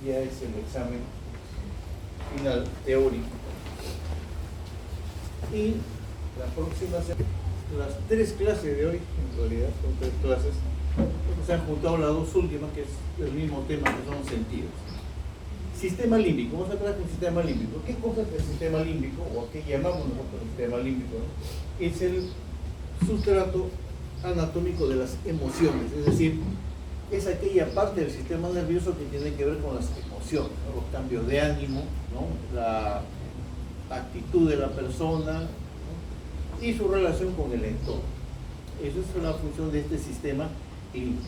ya es el examen final teórico. Y la próxima semana, las 3 clases de hoy, en realidad son 3 clases, porque se han juntado las 2 últimas, que es el mismo tema, que son sentidos. Sistema límbico, vamos a hablar con el sistema límbico. ¿Qué cosa es el sistema límbico, o a qué llamamos nosotros el sistema límbico? Es el sustrato anatómico de las emociones, es decir, es aquella parte del sistema nervioso que tiene que ver con las emociones, ¿no? Los cambios de ánimo, ¿no? La actitud de la persona, ¿no? Y su relación con el entorno. Esa es la función de este sistema límbico.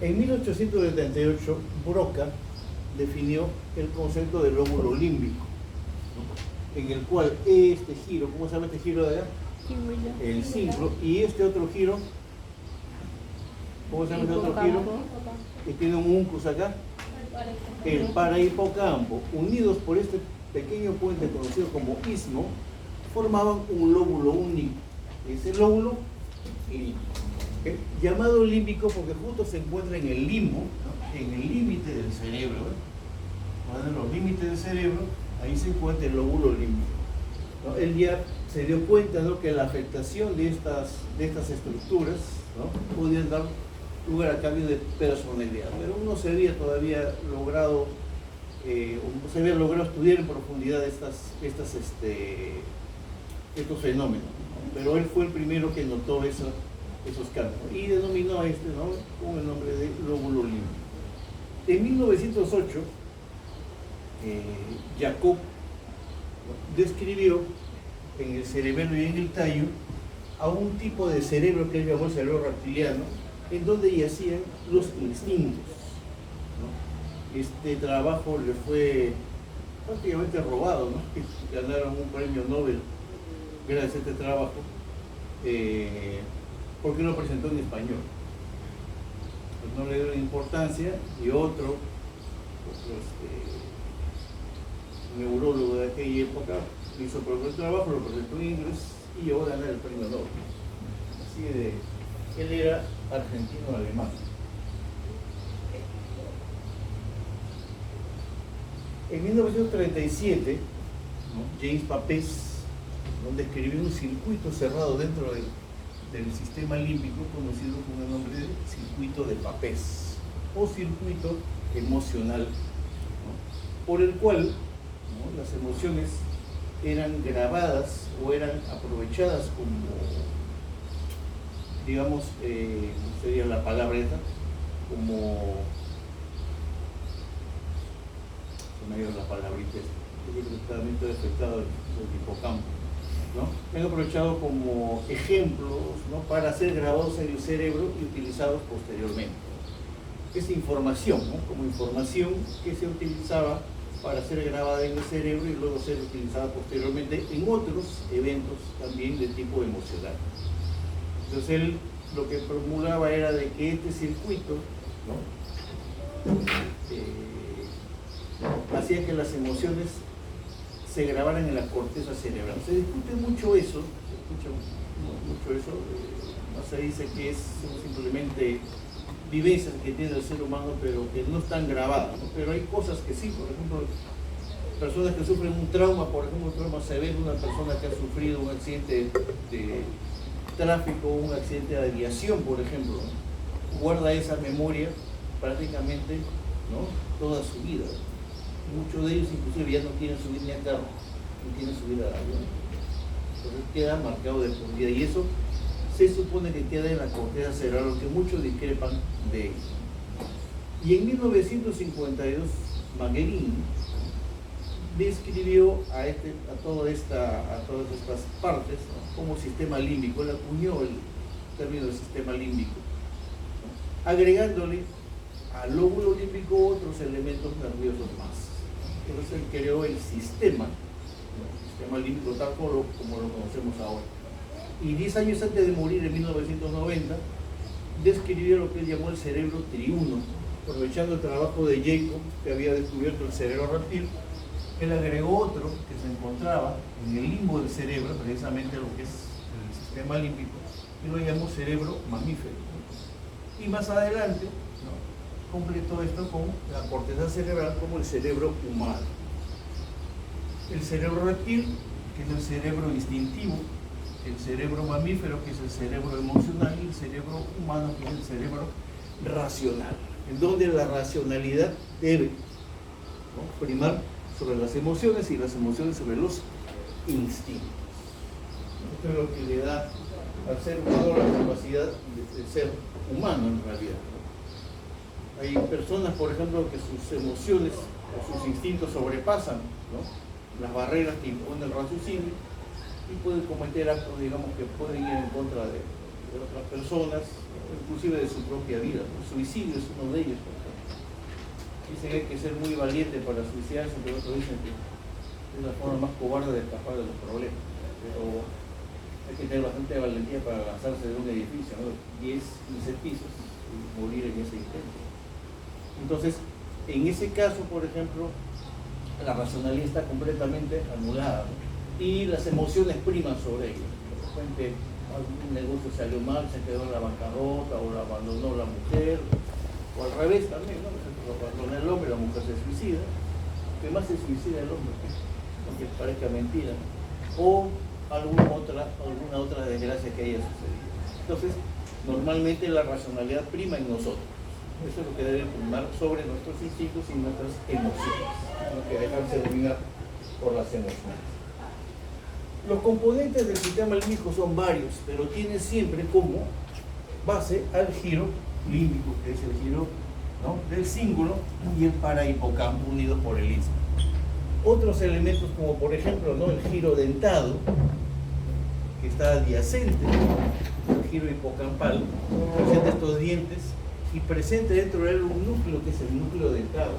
En 1878, Broca definió el concepto del lóbulo límbico, ¿no? En el cual este giro, ¿cómo se llama este giro de allá? El cinglo, y este otro giro, ¿cómo se llama este otro giro? Que tiene un uncus acá, el parahipocampo, unidos por este pequeño puente conocido como istmo, formaban un lóbulo único. Ese lóbulo límbico, ¿okay? Llamado límbico porque justo se encuentra en el limbo, ¿no? En el límite del cerebro, ¿eh? En los límites del cerebro, ahí se encuentra el lóbulo límbico, ¿no? Él ya se dio cuenta, ¿no?, que la afectación de estas estructuras, ¿no?, podían dar lugar a cambio de personalidad, pero no se había todavía logrado no se había logrado estudiar en profundidad estos fenómenos, ¿no? Pero él fue el primero que notó esos cambios, ¿no? Y denominó a este, ¿no?, con el nombre de lóbulo límbico. En 1908, Jacob describió en el cerebelo y en el tallo a un tipo de cerebro que él llamó el cerebro reptiliano, en donde yacían los instintos, ¿no? Este trabajo le fue prácticamente robado, ¿no? Ganaron un premio Nobel gracias a este trabajo, porque lo presentó en español. Pues no le dieron importancia, y otro neurólogo de aquella época hizo propio trabajo, lo presentó en inglés y llegó a ganar el premio Nobel. Así de, él era argentino-alemán. En 1937, ¿no?, James Papez, donde escribió un circuito cerrado dentro del sistema límbico, conocido con el nombre de circuito de Papez o circuito emocional, ¿no?, por el cual, ¿no?, las emociones eran grabadas o eran aprovechadas como, digamos, ¿cómo sería la palabra esta? Como, se me ha ido la palabrita esta, que está muy afectado el hipocampo, ¿no? Han aprovechado como ejemplos, ¿no?, para ser grabados en el cerebro y utilizados posteriormente. Esa información, ¿no?, como información que se utilizaba para ser grabada en el cerebro y luego ser utilizada posteriormente en otros eventos también de tipo emocional. Entonces él lo que formulaba era de que este circuito, ¿no?, hacía que las emociones se grabaran en la corteza cerebral. Se discute mucho eso, no se dice que son simplemente vivencias que tiene el ser humano, pero que no están grabadas, ¿no? Pero hay cosas que sí, por ejemplo, personas que sufren un trauma, por ejemplo, un trauma severo, una persona que ha sufrido un accidente de tráfico, un accidente de aviación, por ejemplo, ¿no?, guarda esa memoria prácticamente, ¿no?, toda su vida. Muchos de ellos inclusive ya no quieren subir ni a carro, no quieren subir al avión. Entonces queda marcado de por vida, y eso se supone que queda en la corteza cerebral, aunque muchos discrepan de ello. Y en 1952, Magherini describió a todas estas partes, ¿no?, como sistema límbico. Él acuñó el término de sistema límbico, ¿no?, agregándole al lóbulo límbico otros elementos nerviosos más. Entonces él creó el sistema, ¿no?, el sistema límbico tal como lo conocemos ahora. Y 10 años antes de morir, en 1990, describió lo que él llamó el cerebro triuno, aprovechando el trabajo de Jacob, que había descubierto el cerebro reptil. Él agregó otro que se encontraba en el limbo del cerebro, precisamente lo que es el sistema límbico, y lo llamo cerebro mamífero. Y más adelante, ¿no?, completo esto con la corteza cerebral como el cerebro humano. El cerebro reptil, que es el cerebro instintivo, el cerebro mamífero, que es el cerebro emocional, y el cerebro humano, que es el cerebro racional, en donde la racionalidad debe, ¿no?, primar sobre las emociones y las emociones sobre los instintos. Esto es lo que le da al ser humano la capacidad de ser humano en realidad. Hay personas, por ejemplo, que sus emociones o sus instintos sobrepasan, ¿no?, las barreras que impone el raciocinio y pueden cometer actos, digamos, que pueden ir en contra de otras personas, inclusive de su propia vida. El suicidio es uno de ellos, por ejemplo. Dicen que hay que ser muy valiente para suicidarse, pero otros dicen que es la forma más cobarde de escapar de los problemas. Pero hay que tener bastante valentía para lanzarse de un edificio, ¿no?, 10, 15 pisos y morir en ese intento. Entonces, en ese caso, por ejemplo, la racionalidad está completamente anulada, ¿no?, y las emociones priman sobre ello. De repente, algún negocio salió mal, se quedó en la bancarrota, o la abandonó la mujer, o al revés también, ¿no? Lo abandona el hombre, la mujer se suicida. ¿Qué más se suicida el hombre? Aunque parezca mentira, ¿no?, o alguna otra desgracia que haya sucedido. Entonces, normalmente la racionalidad prima en nosotros. Eso es lo que debe primar sobre nuestros instintos y nuestras emociones, no que dejarse dominar por las emociones. Los componentes del sistema límbico son varios, pero tienen siempre como base al giro límbico, que es el giro, ¿no?, del cíngulo y el parahipocampo unidos por el istmo. Otros elementos, como por ejemplo, ¿no?, el giro dentado, que está adyacente al giro hipocampal, presenta estos dientes y presente dentro de él un núcleo que es el núcleo dentado.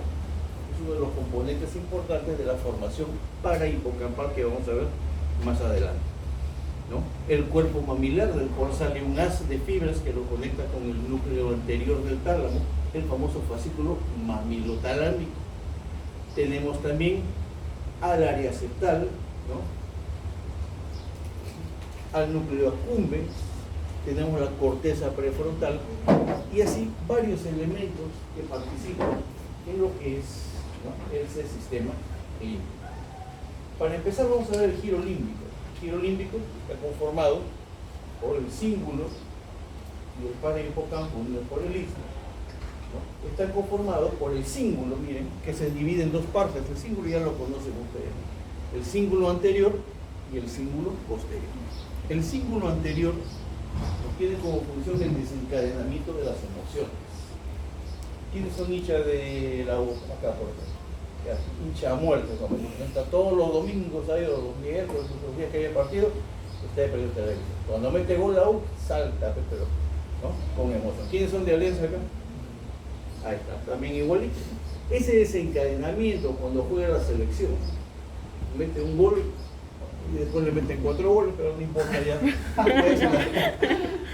Es uno de los componentes importantes de la formación parahipocampal que vamos a ver más adelante, ¿no? El cuerpo mamilar, del cual sale un haz de fibras que lo conecta con el núcleo anterior del tálamo, el famoso fascículo mamilotalámico. Tenemos también al área septal, ¿no?, al núcleo accumbens, tenemos la corteza prefrontal y así varios elementos que participan en lo que es, ¿no?, ese sistema límbico. Para empezar vamos a ver el giro límbico. El giro límbico está conformado por el cíngulo y el parahipocampo unidos por el istmo, ¿no? Está conformado por el cíngulo, miren, que se divide en dos partes. El cíngulo ya lo conocen ustedes, el cíngulo anterior y el cíngulo posterior. El cíngulo anterior tiene como función el desencadenamiento de las emociones. ¿Quiénes son hinchas de la U? Acá, por ejemplo. Hincha a muerte, como está todos los domingos, ahí, los miércoles, los días que haya partido, está de perdido televisión. Cuando mete gol la U, salta, pero, ¿no?, con emoción. ¿Quiénes son de Alianza acá? Ahí está, también igualito. Ese desencadenamiento cuando juega la selección, mete un gol y después le meten 4 goles, pero no importa ya.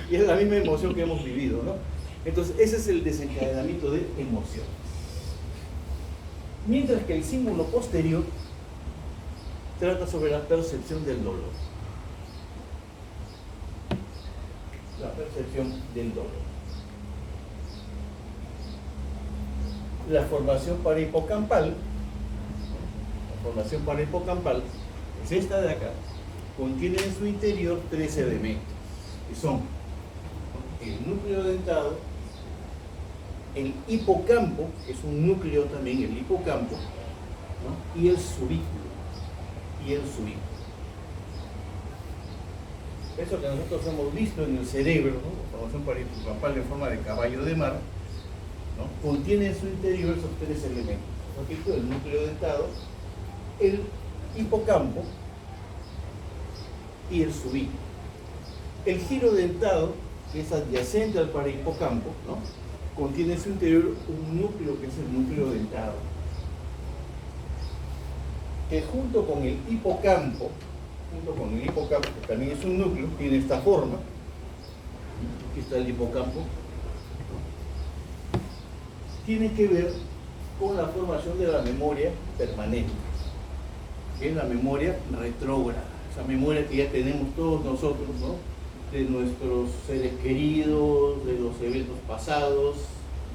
Y es la misma emoción que hemos vivido, ¿no? Entonces, ese es el desencadenamiento de emociones. Mientras que el cíngulo posterior trata sobre la percepción del dolor. La percepción del dolor. La formación parahipocampal es esta de acá. Contiene en su interior 3 elementos, que son el núcleo dentado, el hipocampo, que es un núcleo también, el hipocampo, ¿no?, y el subículo. Eso que nosotros hemos visto en el cerebro, ¿no?, la formación parahipocampal en forma de caballo de mar, ¿no?, contiene en su interior esos 3 elementos. Repito, el núcleo dentado, el hipocampo y el subículo. El giro dentado, que es adyacente al parahipocampo, ¿no?, contiene en su interior un núcleo que es el núcleo dentado, que junto con el hipocampo, que también es un núcleo, tiene esta forma. Aquí está el hipocampo. Tiene que ver con la formación de la memoria permanente, que es la memoria retrógrada, esa memoria que ya tenemos todos nosotros, ¿no?, de nuestros seres queridos, de los eventos pasados,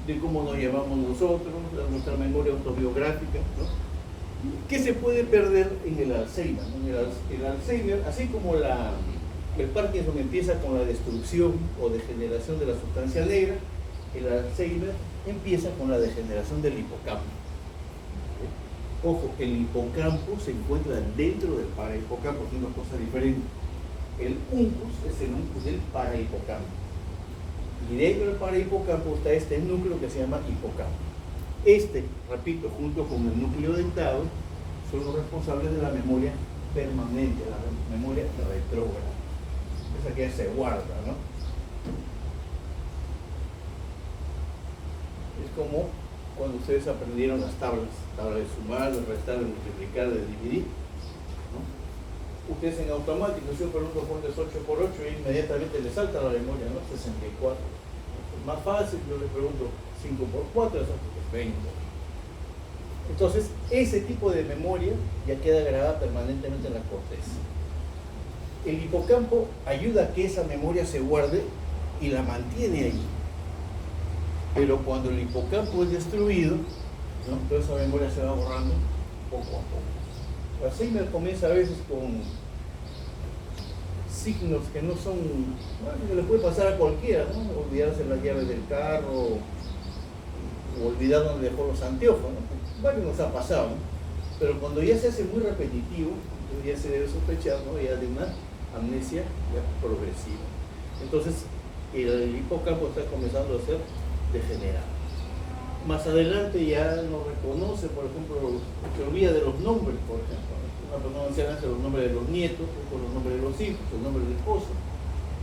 de cómo nos llamamos nosotros, de nuestra memoria autobiográfica, ¿no? ¿Qué se puede perder en el Alzheimer? El Alzheimer, así como el Parkinson empieza con la destrucción o degeneración de la sustancia negra, el Alzheimer empieza con la degeneración del hipocampo. Ojo, el hipocampo se encuentra dentro del parahipocampo, es una cosa diferente. El uncus es el uncus del parahipocampo. Y dentro del parahipocampo está este núcleo que se llama hipocampo. Repito, junto con el núcleo dentado, son los responsables de la memoria permanente, la memoria retrógrada. Esa que se guarda, ¿no? Es como cuando ustedes aprendieron las tablas de sumar, de restar, de multiplicar, de dividir, ¿no? Ustedes en automático siempre preguntan cuánto es 8 por 8 y inmediatamente les salta a la memoria, ¿no? 64. Es más fácil, yo les pregunto 5 por 4, eso es 20. Entonces, ese tipo de memoria ya queda grabada permanentemente en la corteza. El hipocampo ayuda a que esa memoria se guarde y la mantiene ahí. Pero cuando el hipocampo es destruido, ¿no? Toda esa memoria se va borrando poco a poco. El Alzheimer comienza a veces con signos que no son, bueno, que le puede pasar a cualquiera, ¿no? Olvidarse las llaves del carro, o olvidar dónde dejó los anteojos, ¿no? Varios nos ha pasado, ¿no? Pero cuando ya se hace muy repetitivo, ya se debe sospechar, ¿no? Ya de una amnesia ya progresiva. Entonces, el hipocampo está comenzando a ser degenerado. Más adelante ya no reconoce, por ejemplo, se olvida de los nombres, por ejemplo. Una persona anciana hace los nombres de los nietos, o los nombres de los hijos, el nombre del esposo,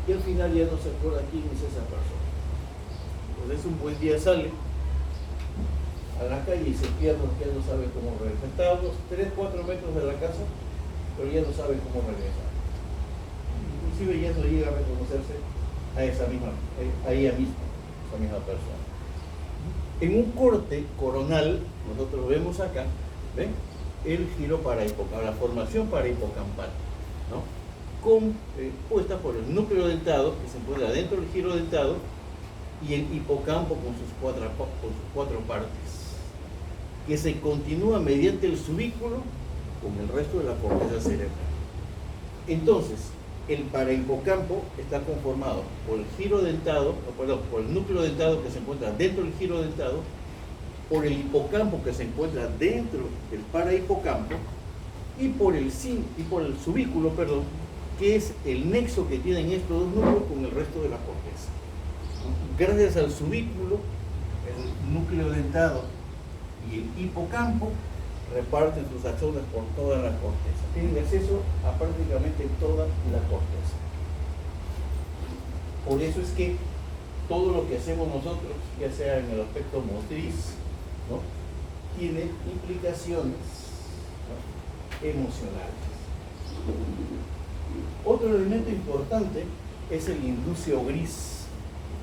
y al final ya no se acuerda quién es esa persona. Entonces un buen día sale a la calle y se pierde, ya no sabe cómo regresar. Está a unos 3-4 metros de la casa, pero ya no sabe cómo regresar. Inclusive ya no llega a reconocerse a esa misma persona. En un corte coronal, nosotros vemos acá, ¿ven? El giro parahipocampo, la formación parahipocampal, ¿no? Compuesta por el núcleo dentado, que se encuentra dentro del giro dentado, y el hipocampo con sus cuatro partes, que se continúa mediante el subículo con el resto de la corteza cerebral. Entonces, el parahipocampo está conformado por el giro dentado, por el núcleo dentado que se encuentra dentro del giro dentado, por el hipocampo que se encuentra dentro del parahipocampo y por el subículo, que es el nexo que tienen estos dos núcleos con el resto de la corteza. Gracias al subículo, el núcleo dentado y el hipocampo reparten sus axones por toda la corteza. Tienen acceso a prácticamente toda la corteza. Por eso es que todo lo que hacemos nosotros, ya sea en el aspecto motriz, ¿no?, tiene implicaciones, ¿no?, emocionales. Otro elemento importante es el inducio gris.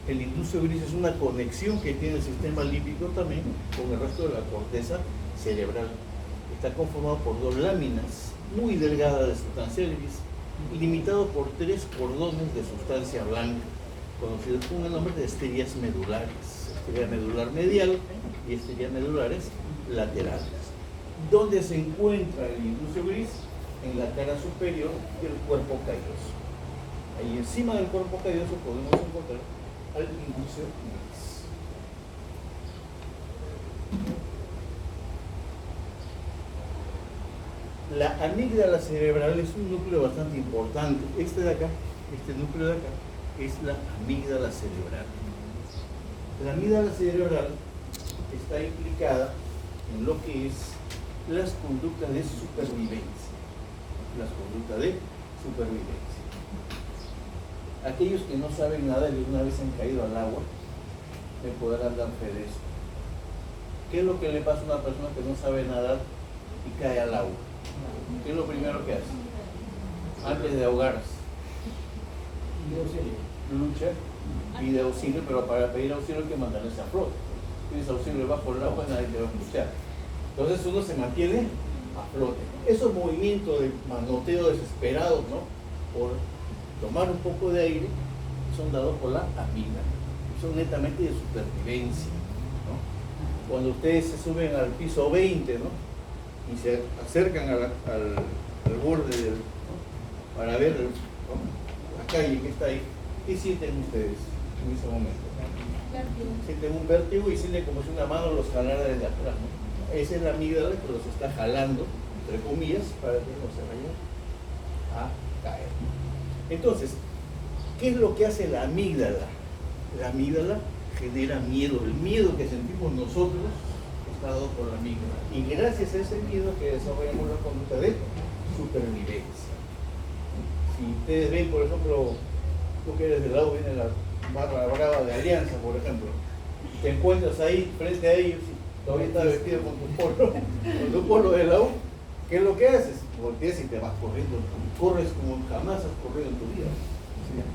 El inducio gris es una conexión que tiene el sistema límbico también con el resto de la corteza cerebral. Está conformado por dos láminas muy delgadas de sustancia gris, limitado por 3 cordones de sustancia blanca, conocidos con el nombre de estrías medulares. Estría medular medial y estrías medulares laterales. ¿Dónde se encuentra el inducio gris? En la cara superior del cuerpo calloso. Ahí encima del cuerpo calloso podemos encontrar al inducio gris. La amígdala cerebral es un núcleo bastante importante. Este núcleo de acá, es la amígdala cerebral. La amígdala cerebral está implicada en lo que es las conductas de supervivencia. Las conductas de supervivencia. Aquellos que no saben nadar y una vez han caído al agua, me podrán dar fe de eso. ¿Qué es lo que le pasa a una persona que no sabe nadar y cae al agua? ¿Qué es lo primero que hace? Antes de ahogarse, lucha, pide auxilio, pero para pedir auxilio hay que mantenerse a flote. Pides auxilio bajo el agua y nadie te va a escuchar. Entonces uno se mantiene a flote. Esos movimientos de manoteo desesperados, ¿no?, por tomar un poco de aire, son dados por la amígdala, son netamente de supervivencia, ¿no? Cuando ustedes se suben al piso 20, ¿no? Y se acercan al borde ¿no? Para ver, ¿no? La calle que está ahí, ¿qué sienten ustedes en ese momento? Sienten un vértigo y sienten como si una mano los jalara desde atrás, ¿no? Esa es la amígdala que los está jalando, entre comillas, para que no se vayan a caer. Entonces, ¿qué es lo que hace la amígdala? La amígdala genera miedo. El miedo que sentimos nosotros está dado por la amígdala. Y gracias a ese miedo que desarrollamos la conducta de supervivencia. Si ustedes ven, por ejemplo, tú que eres del lado, viene la barra brava de Alianza, por ejemplo, te encuentras ahí frente a ellos y todavía estás vestido con tu polo de la U, ¿qué es lo que haces? Volteas y te vas corriendo, corres como jamás has corrido en tu vida.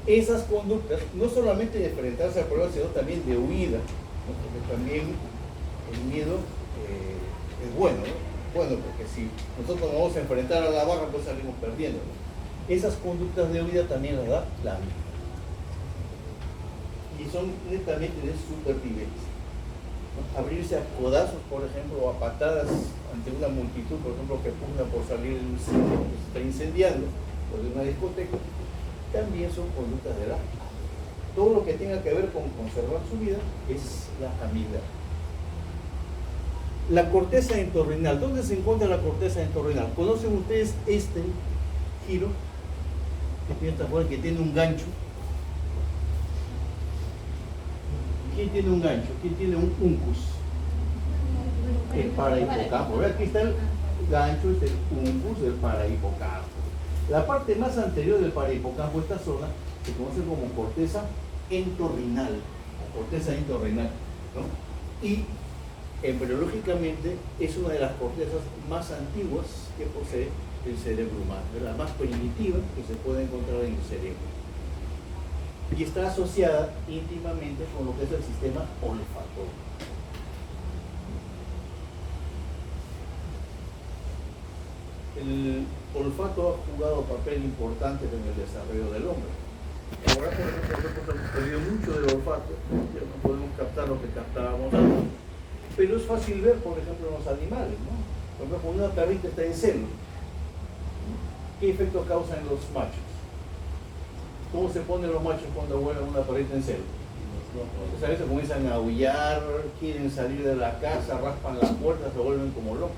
Esas conductas, no solamente de enfrentarse al problema, sino también de huida, ¿no? Porque también el miedo es bueno, ¿no? Bueno, porque si nosotros nos vamos a enfrentar a la barra, pues salimos perdiendo, ¿no? Esas conductas de huida también las da la amígdala. Y son netamente de supervivencia, ¿no? Abrirse a codazos, por ejemplo, o a patadas ante una multitud, por ejemplo, que pugna por salir de un sitio que se está incendiando, o de una discoteca, también son conductas de la amígdala. Todo lo que tenga que ver con conservar su vida es la amígdala. La corteza entorrinal. ¿Dónde se encuentra la corteza entorrinal? ¿Conocen ustedes este giro que tiene esta forma, que tiene un gancho? ¿Quién tiene un gancho? ¿Quién tiene un uncus? El parahipocampo. Aquí está el gancho, es el uncus del parahipocampo. La parte más anterior del parahipocampo, esta zona, se conoce como corteza entorrinal, o corteza entorrinal, ¿no? Y embriológicamente es una de las cortezas más antiguas que posee el cerebro humano, es la más primitiva que se puede encontrar en el cerebro. Y está asociada íntimamente con lo que es el sistema olfatorio. El olfato ha jugado papel importante en el desarrollo del hombre. Ahora, por ejemplo, hemos perdido mucho del olfato, ya no podemos captar lo que captábamos antes, pero es fácil ver, por ejemplo, en los animales, ¿no? Por ejemplo, cuando una perrita está en celo, ¿qué efecto causa en los machos? ¿Cómo se ponen los machos cuando huelen una perrita en celo? Pues a veces comienzan a aullar, quieren salir de la casa, raspan las puertas, se vuelven como locos.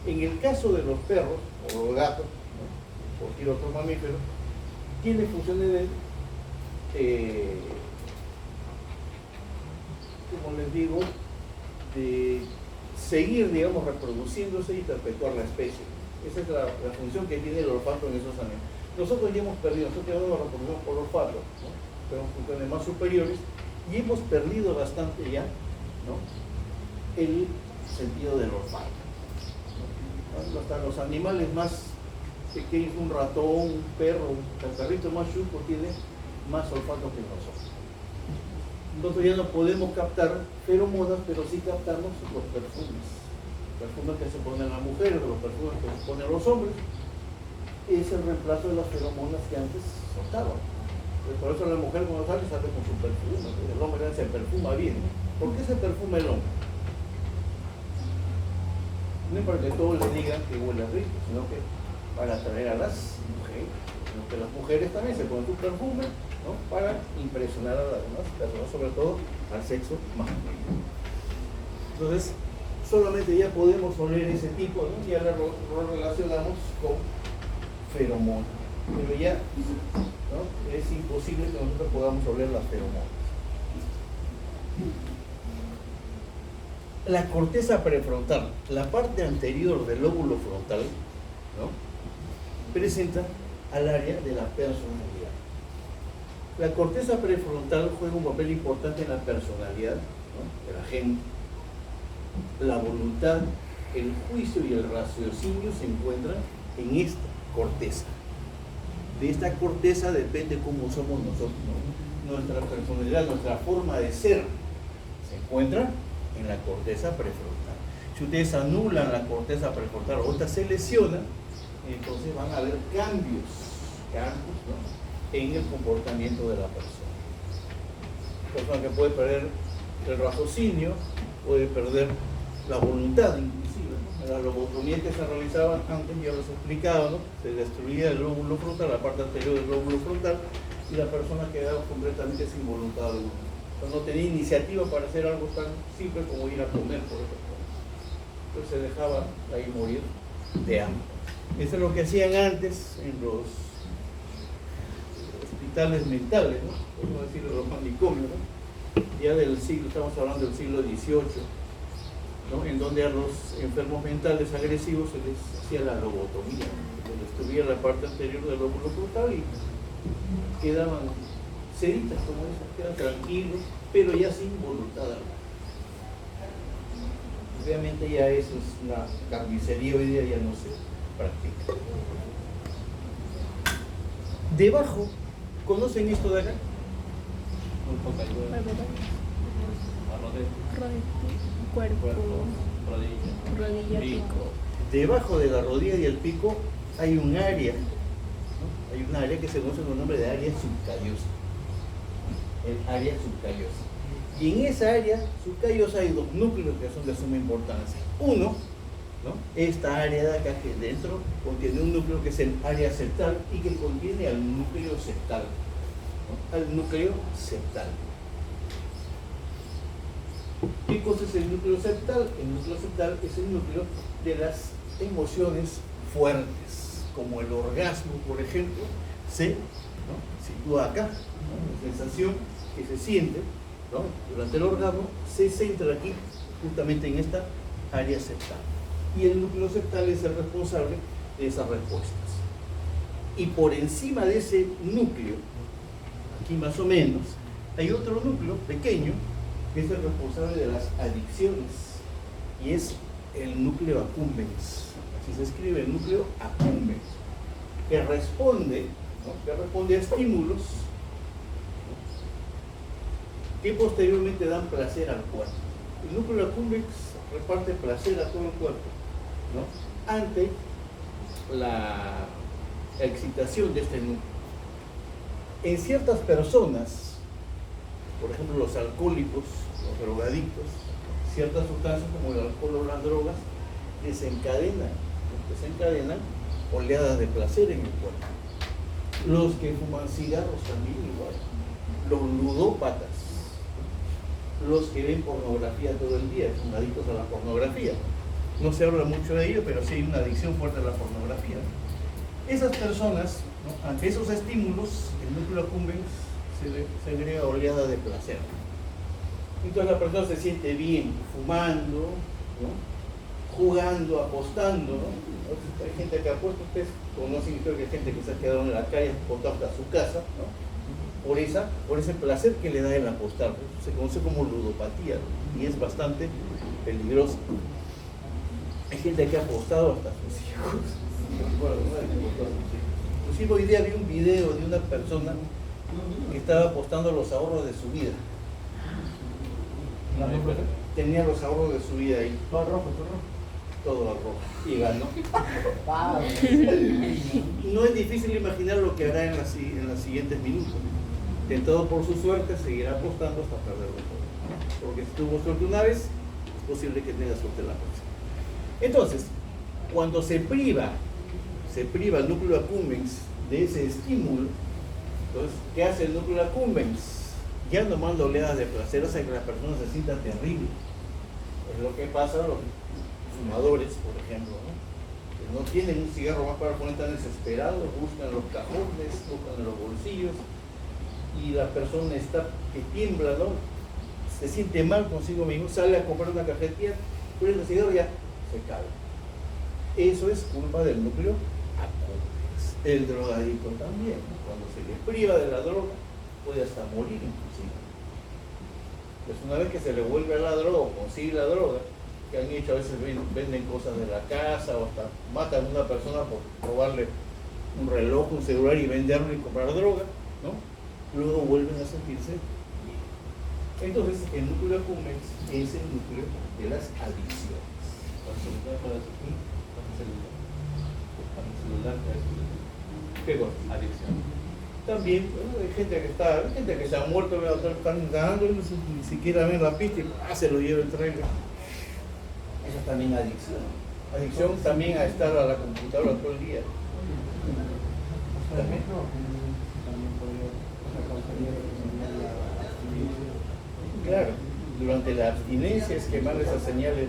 En el caso de los perros, o los gatos, ¿no? Cualquier otro mamífero, tiene funciones de, como les digo, de seguir, digamos, reproduciéndose y perpetuar la especie. Esa es la función que tiene el olfato en esos animales. Nosotros ya hemos perdido, nosotros ya no nos reproducimos por olfato, ¿no? Tenemos funciones más superiores y hemos perdido bastante ya, ¿no? El sentido del olfato, ¿no? Hasta los animales más pequeños, un ratón, un perro, un cachorrito más chusco tiene más olfato que nosotros. Nosotros ya no podemos captar feromonas, pero sí captamos los perfumes. Perfumes que se ponen las mujeres, los perfumes que se ponen los hombres. Es el reemplazo de las feromonas que antes soltaban. Por eso la mujer cuando sale con su perfume, el hombre se perfuma bien. ¿Por qué se perfuma el hombre? No es para que todos le digan que huele rico, sino que para atraer a las mujeres. Sino que las mujeres también se ponen su perfume, ¿no? Para impresionar a las demás personas, sobre todo al sexo masculino. Entonces, solamente ya podemos oler ese tipo, ¿no? Ya lo relacionamos con feromona, pero ya, ¿no? Es imposible que nosotros podamos oler las feromonas. La corteza prefrontal, la parte anterior del lóbulo frontal, ¿no? Presenta al área de la personalidad. La corteza prefrontal juega un papel importante en la personalidad, ¿no? De la gente. La voluntad, el juicio y el raciocinio se encuentran en esta corteza. De esta corteza depende cómo somos nosotros, ¿no? Nuestra personalidad, nuestra forma de ser se encuentra en la corteza prefrontal. Si ustedes anulan la corteza prefrontal o esta se lesiona, entonces van a haber cambios, ¿no? En el comportamiento de la persona. persona que puede perder el raciocinio, puede perder la voluntad inclusive, ¿no? Las lobotomías que se realizaban antes, ya los he explicado, ¿no? Se destruía el lóbulo frontal, la parte anterior del lóbulo frontal, y la persona quedaba completamente sin voluntad alguna. No tenía iniciativa para hacer algo tan simple como ir a comer, por ejemplo. Entonces se dejaba ahí morir de hambre. Eso es lo que hacían antes en los hospitales mentales, ¿no? Podemos decir los manicomios, ¿no? Ya del siglo, estamos hablando del siglo XVIII, ¿no? En donde a los enfermos mentales agresivos se les hacía la lobotomía, ¿no? Se les destruía la parte anterior del lóbulo frontal y quedaban ceritas como esas, quedan tranquilos, pero ya sin voluntad alguna. Obviamente ya eso es una carnicería, hoy día ya no se practica. Debajo, ¿conocen esto de acá? Cuerpo, rodilla, pico. Debajo de la rodilla y el pico hay un área, ¿no? Hay un área que se conoce con el nombre de área subcallosa. El área subcallosa. Y en esa área subcallosa hay dos núcleos que son de suma importancia. Uno, ¿no? Esta área de acá que dentro contiene un núcleo que es el área septal y que contiene al núcleo septal, ¿no? Al núcleo septal. ¿Qué cosa es el núcleo septal? El núcleo septal es el núcleo de las emociones fuertes, como el orgasmo, por ejemplo, se, ¿no? sitúa acá, ¿no? La sensación que se siente, ¿no? durante el orgasmo se centra aquí, justamente en esta área septal. Y el núcleo septal es el responsable de esas respuestas. Y por encima de ese núcleo, aquí más o menos, hay otro núcleo pequeño que es el responsable de las adicciones y es el núcleo accumbens. Así se escribe, el núcleo accumbens, que responde, ¿no? que responde a estímulos, ¿no? que posteriormente dan placer al cuerpo. El núcleo accumbens reparte placer a todo el cuerpo, ¿no? ante la excitación de este núcleo. En ciertas personas, por ejemplo los alcohólicos, los drogadictos, ciertas sustancias como el alcohol o las drogas desencadenan oleadas de placer en el cuerpo. Los que fuman cigarros también igual, los ludópatas, los que ven pornografía todo el día, son adictos a la pornografía. No se habla mucho de ello, pero sí hay una adicción fuerte a la pornografía. Esas personas, ¿no? ante esos estímulos, el núcleo accumbens se agrega oleada de placer. Entonces la persona se siente bien fumando, ¿no? jugando, apostando, ¿no? Hay gente que apuesta, ustedes conocen, creo que hay gente que se ha quedado en la calle, apostado hasta su casa, ¿no? por ese placer que le da el apostar, ¿no? Se conoce como ludopatía, ¿no? y es bastante peligroso. Hay gente que ha apostado hasta sus hijos. Inclusive hoy día vi un video de una persona que estaba apostando los ahorros de su vida. Tenía los ahorros de su vida ahí. Todo rojo. Todo rojo. Y ganó. No es difícil imaginar lo que hará en los siguientes minutos. Tentado por su suerte, seguirá apostando hasta perderlo todo. Porque si tuvo suerte una vez, es posible que tenga suerte la próxima. Entonces, cuando se priva el núcleo accumbens de ese estímulo, entonces, ¿qué hace el núcleo accumbens? Ya no manda oleadas de placer, hace que la persona se sienta terrible. Es lo que pasa a los fumadores, por ejemplo, ¿no? Que no tienen un cigarro más para poner tan desesperados, buscan los cajones, buscan en los bolsillos, y la persona está que tiembla, ¿no? Se siente mal consigo mismo, sale a comprar una cajetilla, prende el cigarro y ya se calma. Eso es culpa del núcleo accumbens. El drogadicto también, ¿no? Cuando se le priva de la droga, puede hasta morir inclusive. Pues una vez que se le vuelve a la droga o consigue la droga, que han hecho a veces venden cosas de la casa o hasta matan a una persona por robarle un reloj, un celular y venderlo y comprar droga, ¿no? Luego vuelven a sentirse bien. Entonces el núcleo accumbens es el núcleo de las adicciones. ¿Qué cosa? Adicción. También, bueno, hay gente que se ha muerto, están dando, ni siquiera ven la pista y se lo lleva el trailer. Eso es también adicción. Adicción también a estar a la computadora todo el día. También. Claro, durante la abstinencia es que manda esas señales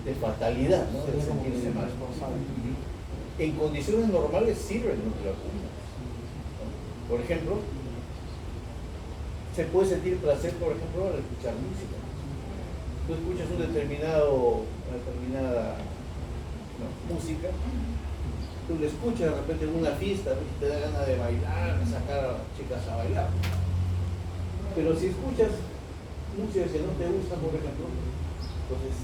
de fatalidad, ¿no? De sentirse mal. En condiciones normales sirve el núcleo accumbens. Por ejemplo, se puede sentir placer, por ejemplo, al escuchar música. Tú escuchas una determinada música, tú la escuchas de repente en una fiesta, te da ganas de bailar, de sacar a las chicas a bailar. Pero si escuchas música que no te gusta, por ejemplo, entonces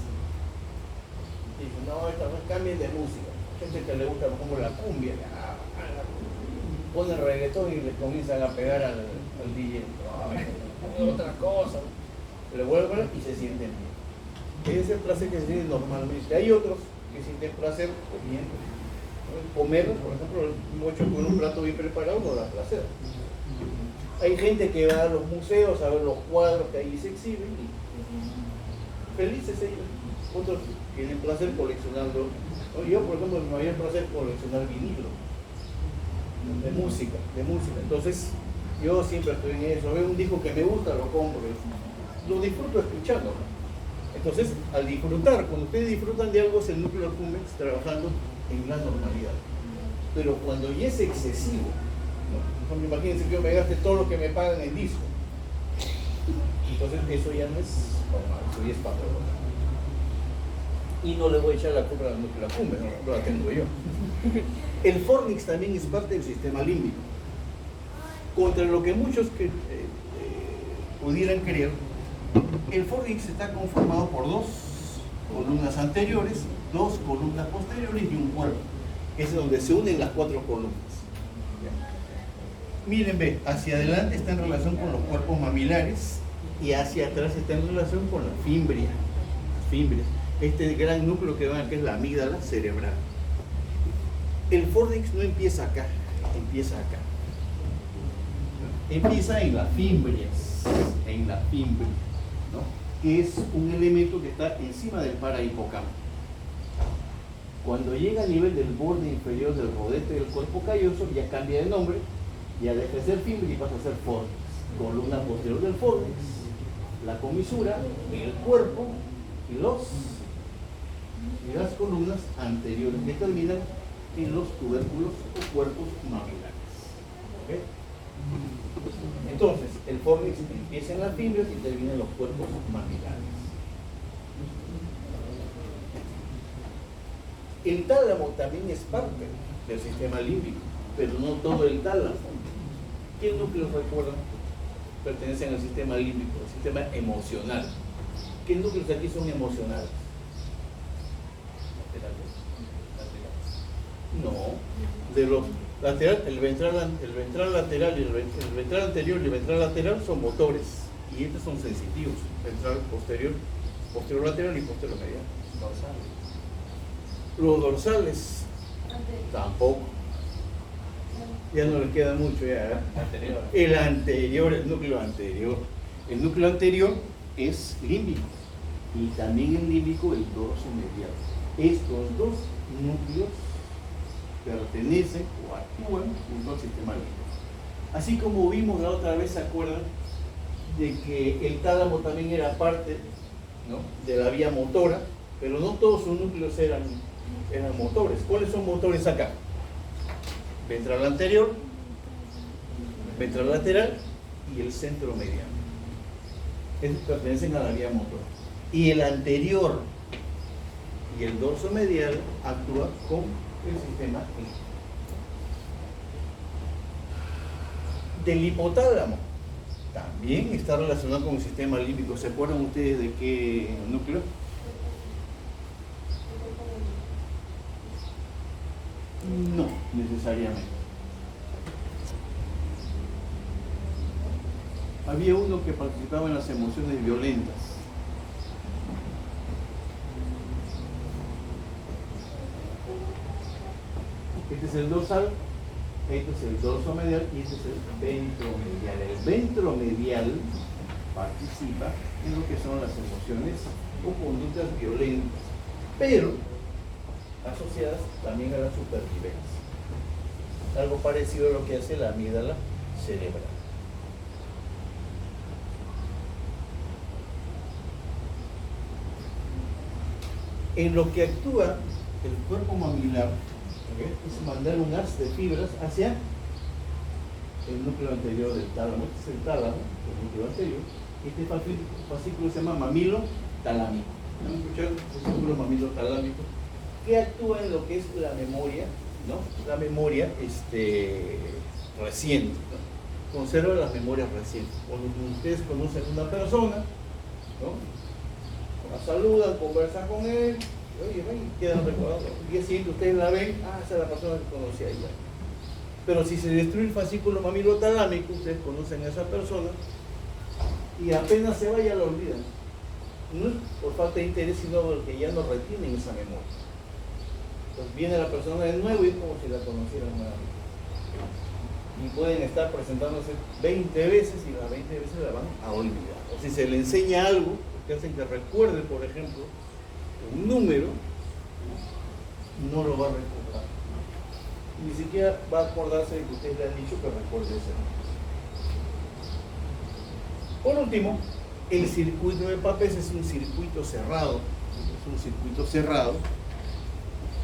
dices, no, cambien de música. Gente que le gusta como la cumbia, ponen reggaetón y le comienzan a pegar al DJ. No, otra cosa. Le vuelven y se sienten bien. Ese es el placer que se siente normalmente. Hay otros que sienten placer comiendo. Comer, por ejemplo, mucho con un plato bien preparado no da placer. Hay gente que va a los museos a ver los cuadros que ahí se exhiben y felices ellos. Otros tienen placer coleccionando. Yo, por ejemplo, mi mayor placer es coleccionar vinilo de música. Entonces, yo siempre estoy en eso. Veo un disco que me gusta, lo compro. Lo disfruto escuchando. Entonces, al disfrutar, cuando ustedes disfrutan de algo, es el núcleo accumbens trabajando en la normalidad. Pero cuando ya es excesivo, ¿no? Imagínense que yo me gaste todo lo que me pagan en disco. Entonces, eso ya no es normal, eso ya es patológico. Y no le voy a echar la culpa al núcleo accumbens, no la tengo yo. El fornix también es parte del sistema límbico. Contra lo que muchos pudieran creer, el fornix está conformado por dos columnas anteriores, dos columnas posteriores y un cuerpo. Es donde se unen las cuatro columnas. Miren, ve, hacia adelante está en relación con los cuerpos mamilares y hacia atrás está en relación con la fimbria. Las fimbrias. Este gran núcleo que van, que es la amígdala cerebral. El fornix no empieza acá, empieza acá. Empieza en las fimbrias, ¿no? Que es un elemento que está encima del parahipocampo. Cuando llega al nivel del borde inferior del rodete del cuerpo calloso, ya cambia de nombre, ya deja de ser fimbria y pasa a ser fornix. Columna posterior del fornix, la comisura, el cuerpo y las columnas anteriores que terminan en los tubérculos o cuerpos mamilares. ¿Okay? Entonces, el fornix empieza en las fimbrias y termina en los cuerpos mamilares. El tálamo también es parte del sistema límbico, pero no todo el tálamo. ¿Qué núcleos recuerdan? Pertenecen al sistema límbico, al sistema emocional. ¿Qué núcleos aquí son emocionales? No, de los lateral, el ventral lateral y el ventral anterior y el ventral lateral son motores y estos son sensitivos, ventral posterior lateral y posterior medial. Los dorsales tampoco, ya no les queda mucho ya. El núcleo anterior es límbico y también el límbico el dorso medial. Estos dos núcleos pertenecen o actúan junto al sistema límbico. Así como vimos la otra vez, ¿se acuerdan? De que el tálamo también era parte, ¿no?, de la vía motora, pero no todos sus núcleos eran motores. ¿Cuáles son motores acá? Ventral anterior, ventral lateral y el centro mediano. Estos pertenecen a la vía motora. Y el anterior y el dorso medial actúa con el sistema límbico. Del hipotálamo también está relacionado con el sistema límbico. ¿Se acuerdan ustedes de qué núcleo? No, necesariamente. Había uno que participaba en las emociones violentas. Este es el dorsal Este es el dorso medial y este es el ventromedial. El ventromedial participa en lo que son las emociones o conductas violentas, pero asociadas también a la supervivencia. Algo parecido a lo que hace la amígdala cerebral. En lo que actúa el cuerpo mamilar, ¿okay?, es mandar un haz de fibras hacia el núcleo anterior del tálamo. Este es el tálamo, el núcleo anterior. Este fascículo se llama mamilo talámico. ¿Han escuchado el fascículo mamilo talámico? Que actúa en lo que es la memoria, ¿no? La memoria reciente, ¿no? Conserva las memorias recientes. Cuando ustedes conocen a una persona, ¿no?, la saludan, conversan con él, oye, quedan recordados. El día siguiente ustedes la ven, esa es la persona que conocía ya. Pero si se destruye el fascículo mamilotalámico, ustedes conocen a esa persona y apenas se vaya la olvidan. No es por falta de interés, sino porque ya no retienen esa memoria. Entonces viene la persona de nuevo y es como si la conocieran nuevamente. Y pueden estar presentándose 20 veces y las 20 veces la van a olvidar. O si se le enseña algo que hacen que recuerde, por ejemplo, un número, no lo va a recordar. Ni siquiera va a acordarse de que ustedes le han dicho que recuerde ese número. Por último, el circuito de Papez es un circuito cerrado. Es un circuito cerrado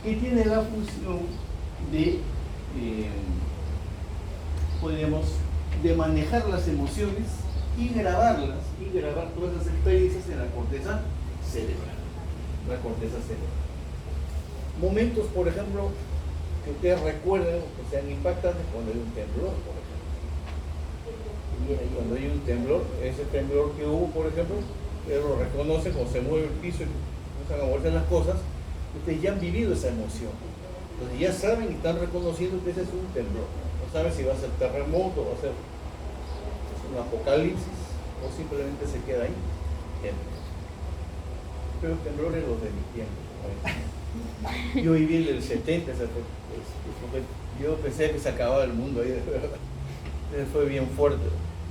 que tiene la función de, podríamos, de manejar las emociones y grabar todas las experiencias en la corteza cerebral. La corteza cerebral. Momentos, por ejemplo, que ustedes recuerden o que sean impactantes cuando hay un temblor, por ejemplo. Cuando hay un temblor, ese temblor que hubo, por ejemplo, ustedes lo reconocen cuando se mueve el piso y comienzan a moverse las cosas, ustedes ya han vivido esa emoción. Entonces ya saben y están reconociendo que ese es un temblor. No saben si va a ser terremoto, va a ser un apocalipsis o simplemente se queda ahí. Pero temblores los de mi tiempo. Yo viví el del 70, yo pensé que se acababa el mundo ahí, de verdad. Fue bien fuerte.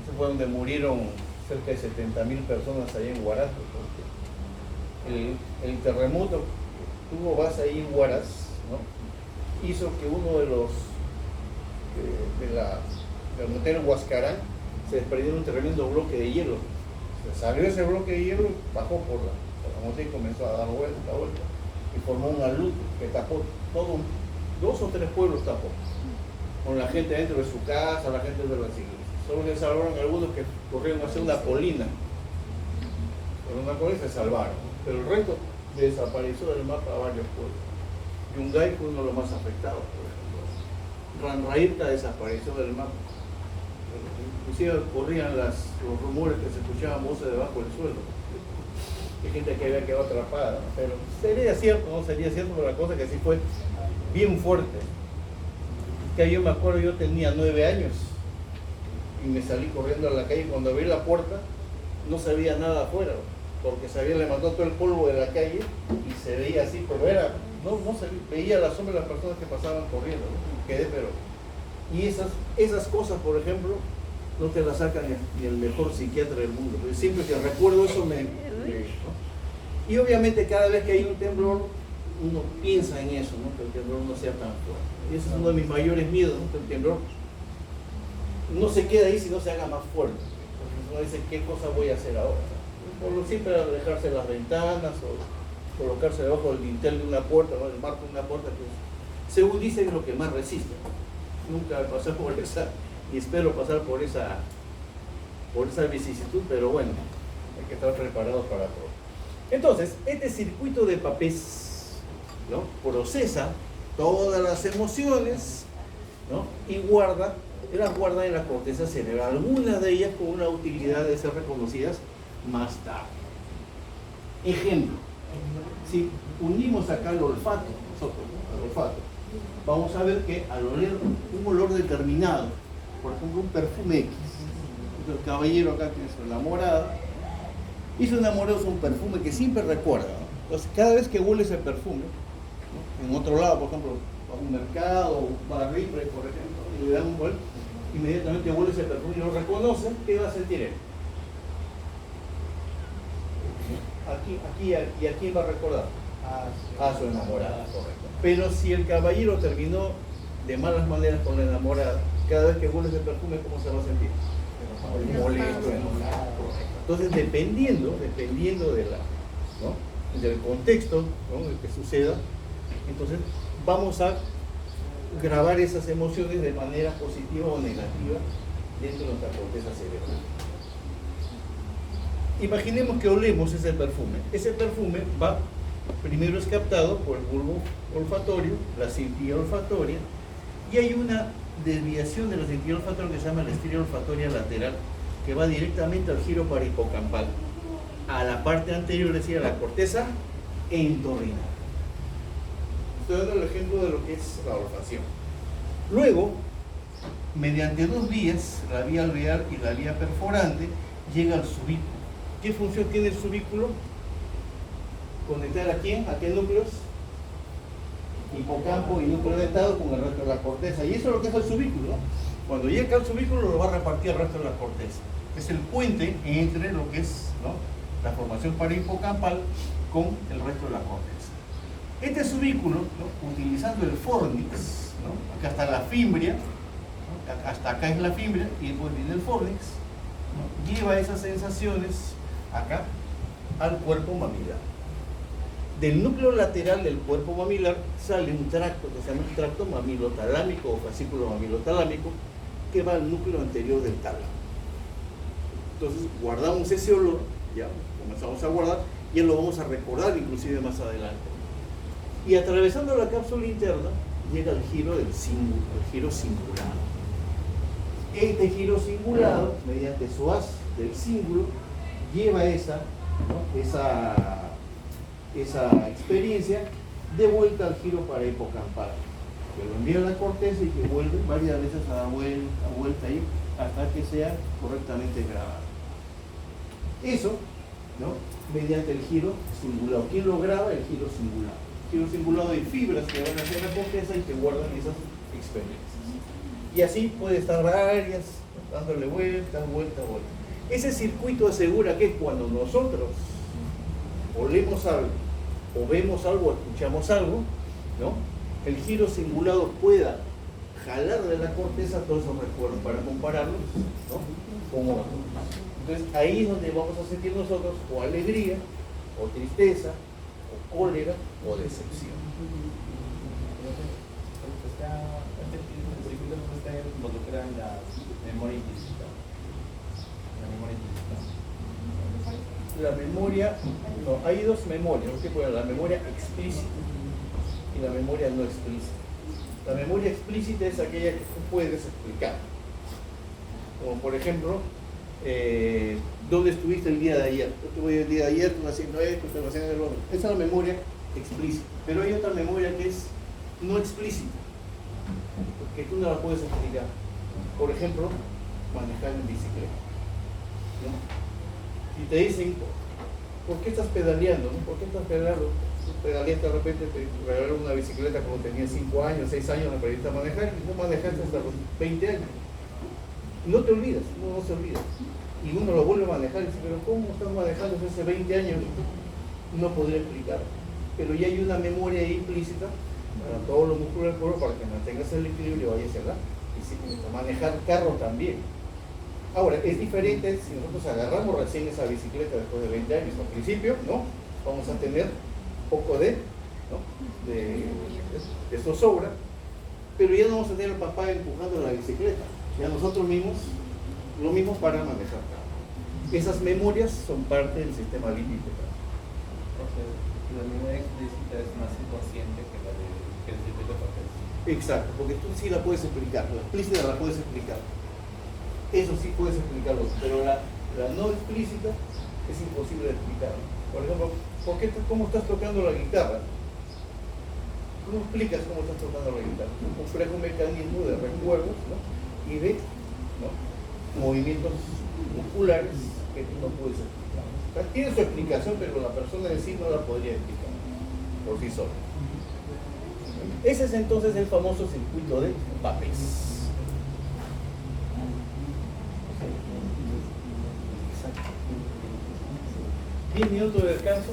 Ese fue donde murieron cerca de 70.000 personas ahí en Huaraz. El terremoto que tuvo base ahí en Huaraz, ¿no?, hizo que uno de los del motel Huascarán se desprendió un tremendo bloque de hielo. Se salió ese bloque de hielo, bajó por la montaña y comenzó a dar vuelta y formó un alud que tapó todo, 2 o 3 pueblos tapó, con la gente dentro de su casa, la gente de las iglesias. Solo se salvaron algunos que corrieron hacia una colina, pero una colina se salvaron, pero el resto desapareció del mapa varios pueblos. Yungay fue uno de los más afectados, por ejemplo. Ranrairta desapareció del mapa. Inclusive corrían los rumores que se escuchaban voces debajo del suelo. Hay gente que había quedado atrapada, ¿no? Pero sería cierto, no sería cierto, pero la cosa que sí fue bien fuerte. Que yo me acuerdo, yo tenía 9 años y me salí corriendo a la calle. Cuando abrí la puerta no se veía nada afuera, porque se había levantado todo el polvo de la calle y se veía así, pero no se veía la sombra de las personas que pasaban corriendo, ¿no? Quedé, pero... Y esas cosas, por ejemplo, no te las sacan ni el mejor psiquiatra del mundo. Porque siempre que recuerdo eso ¿no? Y obviamente cada vez que hay un temblor, uno piensa en eso, ¿no?, que el temblor no sea tan fuerte. Y ese es uno de mis mayores miedos, ¿no?, que el temblor no se quede ahí, sino se haga más fuerte. Entonces uno dice, ¿qué cosa voy a hacer ahora? Por lo simple, alejarse de las ventanas o colocarse debajo del dintel de una puerta, ¿no?, el marco de una puerta, que según dicen es lo que más resiste. Nunca pasé por esa, y espero pasar por esa vicisitud, pero bueno, hay que estar preparados para todo. Entonces, este circuito de Papez, ¿no?, procesa todas las emociones, ¿no?, y las guarda en la corteza cerebral, algunas de ellas con una utilidad de ser reconocidas más tarde. Ejemplo, si unimos acá el olfato, nosotros, ¿no?, el olfato, vamos a ver que al oler un olor determinado, por ejemplo un perfume X, el caballero acá tiene su enamorada, y su enamorado es un perfume que siempre recuerda, ¿no? Entonces cada vez que huele ese perfume, ¿no?, en otro lado, por ejemplo, a un mercado, un bar libre, por ejemplo, le dan un gol, inmediatamente huele ese perfume y lo reconoce, ¿qué va a sentir él? Aquí, ¿y a quién va a recordar? A su enamorada, correcto. Pero si el caballero terminó de malas maneras con la enamorada, cada vez que huele ese perfume, ¿cómo se va a sentir? Molesto, enojado. Entonces, dependiendo de del contexto, ¿no?, del que suceda, entonces vamos a grabar esas emociones de manera positiva o negativa dentro de nuestra corteza cerebral. Imaginemos que olemos ese perfume. Ese perfume primero es captado por el bulbo olfatorio, la cintilla olfatoria, y hay una desviación de la cintilla olfatoria que se llama la estría olfatoria lateral, que va directamente al giro parahipocampal, a la parte anterior, es decir, a la corteza entorrinal. Estoy dando el ejemplo de lo que es la olfacción. Luego, mediante dos vías, la vía alvear y la vía perforante, llega al subículo. ¿Qué función tiene el subículo? Conectar a quién, a qué núcleos, hipocampo y núcleo dentado con el resto de la corteza. Y eso es lo que es el subículo, ¿no? Cuando llega al subículo lo va a repartir al resto de la corteza. Es el puente entre lo que es, ¿no?, la formación parahipocampal con el resto de la corteza. Este subículo, ¿no?, utilizando el fornix, ¿no?, acá está la fimbria, ¿no?, hasta acá es la fimbria y después viene el fornix, ¿no?, lleva esas sensaciones acá al cuerpo mamilar. Del núcleo lateral del cuerpo mamilar sale un tracto que se llama el tracto mamilotalámico o fascículo mamilotalámico, que va al núcleo anterior del tálamo. Entonces guardamos ese olor, ya comenzamos a guardar, y lo vamos a recordar inclusive más adelante. Y atravesando la cápsula interna llega el giro del cíngulo, el giro cingulado. Este giro cingulado, mediante su haz del cíngulo, lleva esa experiencia de vuelta al giro parahipocampal, que lo envía a la corteza y que vuelve varias veces a dar vuelta ahí hasta que sea correctamente grabado. Eso, ¿no?, mediante el giro cingulado. ¿Quién lo graba? El giro cingulado. El giro cingulado de fibras que van hacia la corteza y que guardan esas experiencias. Y así puede estar áreas dándole vuelta. Ese circuito asegura que cuando nosotros olemos algo, o vemos algo, o escuchamos algo, ¿no?, el giro cingulado pueda jalar de la corteza todos esos recuerdos para compararlos, ¿no?, con otros. Entonces ahí es donde vamos a sentir nosotros o alegría, o tristeza, o cólera, o decepción. Está involucrada en la memoria implícita. La memoria, no, hay dos memorias, la memoria explícita y la memoria no explícita. La memoria explícita es aquella que tú puedes explicar, como por ejemplo, ¿dónde estuviste el día de ayer? Yo estuve el día de ayer, estuve haciendo esto, estuve haciendo el otro. Esa es la memoria explícita. Pero hay otra memoria que es no explícita, porque tú no la puedes explicar. Por ejemplo, manejar en bicicleta, ¿no? Si te dicen, ¿por qué estás pedaleando? ¿No? ¿Por qué estás pedaleando? Pedaleaste de repente, te regalaron una bicicleta cuando tenías 5 años, 6 años, aprendiste a manejar y no manejaste hasta los 20 años. No te olvidas, uno no se olvida. Y uno lo vuelve a manejar y dice, pero ¿cómo estás manejando hace 20 años? No podría explicar. Pero ya hay una memoria implícita para todos los músculos del cuerpo para que mantengas el equilibrio y vayas allá. Y si manejar carro también. Ahora, es diferente si nosotros agarramos recién esa bicicleta después de 20 años. Al principio, ¿no?, vamos a tener poco de zozobra, pero ya no vamos a tener al papá empujando la bicicleta. Ya nosotros mismos, lo mismo para manejar. Esas memorias son parte del sistema límbico. La memoria explícita es más inconsciente que la del circuito corteza. Exacto, porque tú sí la puedes explicar, la explícita la puedes explicar. Eso sí puedes explicarlo, pero la no explícita es imposible de explicar. Por ejemplo, ¿cómo estás tocando la guitarra? ¿Cómo explicas cómo estás tocando la guitarra? Un complejo mecanismo de recuerdos, ¿no?, y de, ¿no?, movimientos musculares que tú no puedes explicar. O sea, tiene su explicación, pero la persona en sí no la podría explicar por sí sola. Ese es entonces el famoso circuito de Papez. 10 minutos de descanso.